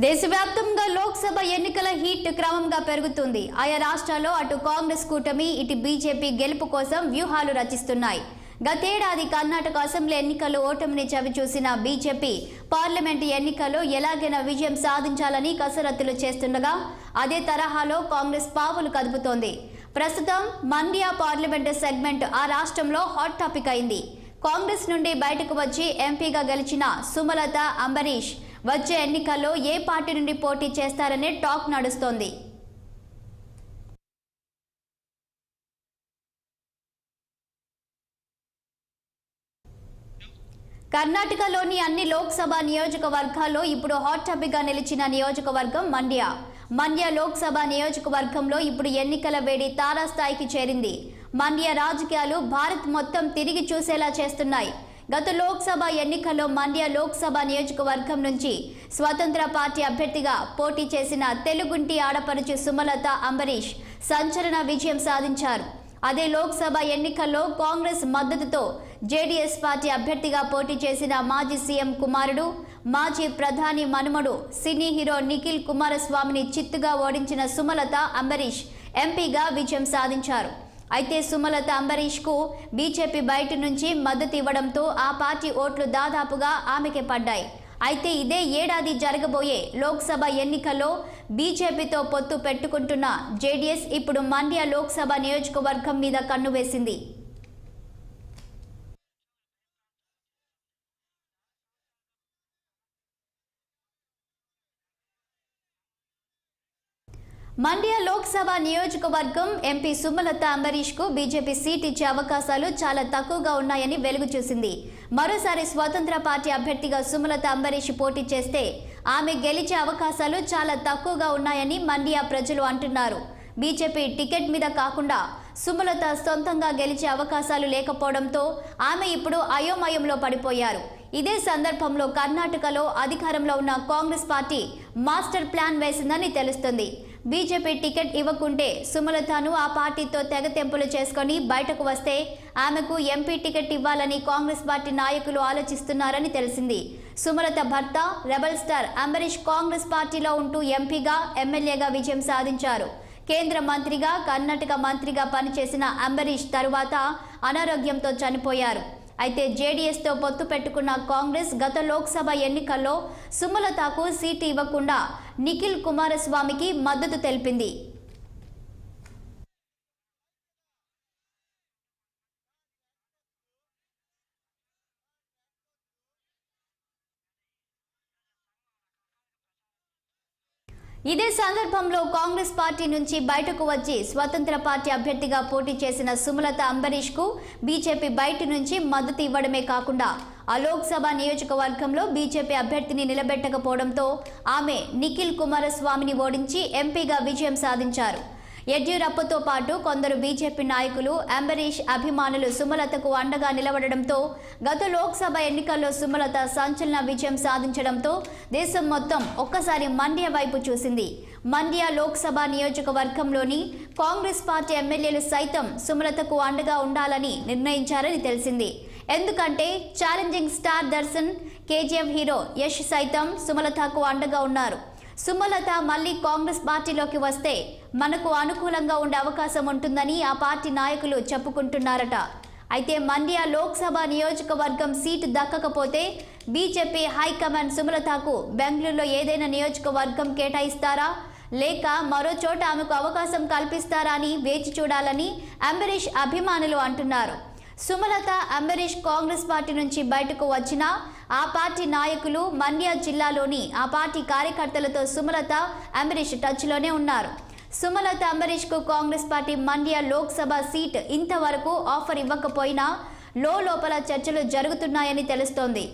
దేశవ్యాప్తంగా లోక్సభ ఎన్నికల హీట్ క్రమంగా పెరుగుతుంది. ఆయా రాష్ట్రాల్లో అటు కాంగ్రెస్ కూటమి ఇటు బీజేపీ గెలుపు కోసం వ్యూహాలు రచిస్తున్నాయి. గతేడాది కర్ణాటక అసెంబ్లీ ఎన్నికల్లో ఓటమిని చవిచూసిన బీజేపీ పార్లమెంటు ఎన్నికల్లో ఎలాగైనా విజయం సాధించాలని కసరత్తులు చేస్తుండగా అదే తరహాలో కాంగ్రెస్ పావులు కదుపుతోంది. ప్రస్తుతం మండ్యా పార్లమెంటు సెగ్మెంట్ ఆ రాష్ట్రంలో హాట్ టాపిక్ అయింది. కాంగ్రెస్ నుండి బయటకు వచ్చి ఎంపీగా గెలిచిన సుమలత అంబరీష్ వచ్చే ఎన్నికల్లో ఏ పార్టీ నుండి పోటీ చేస్తారనే టాక్ నడుస్తోంది. కర్ణాటకలోని అన్ని లోక్సభ నియోజకవర్గాల్లో ఇప్పుడు హాట్ టాపిక్ గా నిలిచిన నియోజకవర్గం మండ్యా లోక్సభ నియోజకవర్గంలో ఇప్పుడు ఎన్నికల వేడి తారాస్థాయికి చేరింది. మండ్యా రాజకీయాలు భారత్ మొత్తం తిరిగి చూసేలా చేస్తున్నాయి. గత లోక్సభ ఎన్నికల్లో మండ్యా లోక్సభ నియోజకవర్గం నుంచి స్వతంత్ర పార్టీ అభ్యర్థిగా పోటీ చేసిన తెలుగుంటి ఆడపడుచు సుమలత అంబరీష్ సంచలన విజయం సాధించారు. అదే లోక్సభ ఎన్నికల్లో కాంగ్రెస్ మద్దతుతో జేడీఎస్ పార్టీ అభ్యర్థిగా పోటీ చేసిన మాజీ సీఎం కుమారుడు మాజీ ప్రధాని మనుమడు సినీ హీరో నిఖిల్ కుమారస్వామిని చిత్తుగా ఓడించిన సుమలత అంబరీష్ ఎంపీగా విజయం సాధించారు. అయితే సుమలత అంబరీష్ కు బీజేపీ బయట నుంచి మద్దతు ఇవ్వడంతో ఆ పార్టీ ఓట్లు దాదాపుగా ఆమెకే పడ్డాయి. అయితే ఇదే ఏడాది జరగబోయే లోక్సభ ఎన్నికల్లో బీజేపీతో పొత్తు పెట్టుకుంటున్న జేడీఎస్ ఇప్పుడు మండ్యా లోక్సభ నియోజకవర్గం మీద కన్ను వేసింది. మండ్యా లోక్సభ నియోజకవర్గం ఎంపీ సుమలత అంబరీష్ కు బీజేపీ సీట్ ఇచ్చే అవకాశాలు చాలా తక్కువగా ఉన్నాయని వెలుగు చూసింది. మరోసారి స్వతంత్ర పార్టీ అభ్యర్థిగా సుమలత అంబరీష్ పోటీ చేస్తే ఆమె గెలిచే అవకాశాలు చాలా తక్కువగా ఉన్నాయని మండ్యా ప్రజలు అంటున్నారు. బీజేపీ టికెట్ మీద కాకుండా సుమలత సొంతంగా గెలిచే అవకాశాలు లేకపోవడంతో ఆమె ఇప్పుడు అయోమయంలో పడిపోయారు. ఇదే సందర్భంలో కర్ణాటకలో అధికారంలో ఉన్న కాంగ్రెస్ పార్టీ మాస్టర్ ప్లాన్ వేసిందని తెలుస్తుంది. బీజేపీ టికెట్ ఇవ్వకుంటే సుమలతను ఆ పార్టీతో తెగతెంపులు చేసుకుని బయటకు వస్తే ఆమెకు ఎంపీ టికెట్ ఇవ్వాలని కాంగ్రెస్ పార్టీ నాయకులు ఆలోచిస్తున్నారని తెలిసింది. సుమలత భర్త రెబల్ స్టార్ అంబరీష్ కాంగ్రెస్ పార్టీలో ఉంటూ ఎంపీగా ఎమ్మెల్యేగా విజయం సాధించారు. కేంద్ర మంత్రిగా కర్ణాటక మంత్రిగా పనిచేసిన అంబరీష్ తరువాత అనారోగ్యంతో చనిపోయారు. అయితే జేడీఎస్తో పొత్తు పెట్టుకున్న కాంగ్రెస్ గత లోక్సభ ఎన్నికల్లో సుమలతకు సీటు ఇవ్వకుండా నిఖిల్ కుమారస్వామికి మద్దతు తెలిపింది. ఇదే సందర్భంలో కాంగ్రెస్ పార్టీ నుంచి బయటకు వచ్చి స్వతంత్ర పార్టీ అభ్యర్థిగా పోటీ చేసిన సుమలత అంబరీష్ కు బీజేపీ బయట నుంచి మద్దతు ఇవ్వడమే కాకుండా ఆ లోక్సభ నియోజకవర్గంలో బీజేపీ అభ్యర్థిని నిలబెట్టకపోవడంతో ఆమె నిఖిల్ కుమారస్వామిని ఓడించి ఎంపీగా విజయం సాధించారు. యడ్యూరప్పతో పాటు కొందరు బీజేపీ నాయకులు అంబరీష్ అభిమానులు సుమలతకు అండగా నిలబడడంతో గత లోక్సభ ఎన్నికల్లో సుమలత సంచలన విజయం సాధించడంతో దేశం మొత్తం ఒక్కసారి మండ్యా వైపు చూసింది. మండ్యా లోక్సభ నియోజకవర్గంలోని కాంగ్రెస్ పార్టీ ఎమ్మెల్యేలు సైతం సుమలతకు అండగా ఉండాలని నిర్ణయించారని తెలిసింది. ఎందుకంటే challenging star Darshan, KGF hero Yash సైతం సుమలతకు అండగా ఉన్నారు. సుమలత మళ్లీ కాంగ్రెస్ పార్టీలోకి వస్తే మనకు అనుకూలంగా ఉండే అవకాశం ఉంటుందని ఆ పార్టీ నాయకులు చెప్పుకుంటున్నారట. అయితే మండ్యా లోక్సభ నియోజకవర్గం సీటు దక్కకపోతే బీజేపీ హైకమాండ్ సుమలతకు బెంగళూరులో ఏదైనా నియోజకవర్గం కేటాయిస్తారా లేక మరో చోట ఆమెకు అవకాశం కల్పిస్తారా అని వేచి చూడాలని అంబరీష్ అభిమానులు అంటున్నారు. సుమలత అంబరీష్ కాంగ్రెస్ పార్టీ నుంచి బయటకు వచ్చినా ఆ పార్టీ నాయకులు మండ్యా జిల్లాలోని ఆ పార్టీ కార్యకర్తలతో సుమలత అంబరీష్ టచ్లోనే ఉన్నారు. సుమలత అంబరీష్ కు కాంగ్రెస్ పార్టీ మండ్యా లోక్సభ సీట్ ఇంతవరకు ఆఫర్ ఇవ్వకపోయినా లోపల చర్చలు జరుగుతున్నాయని తెలుస్తోంది.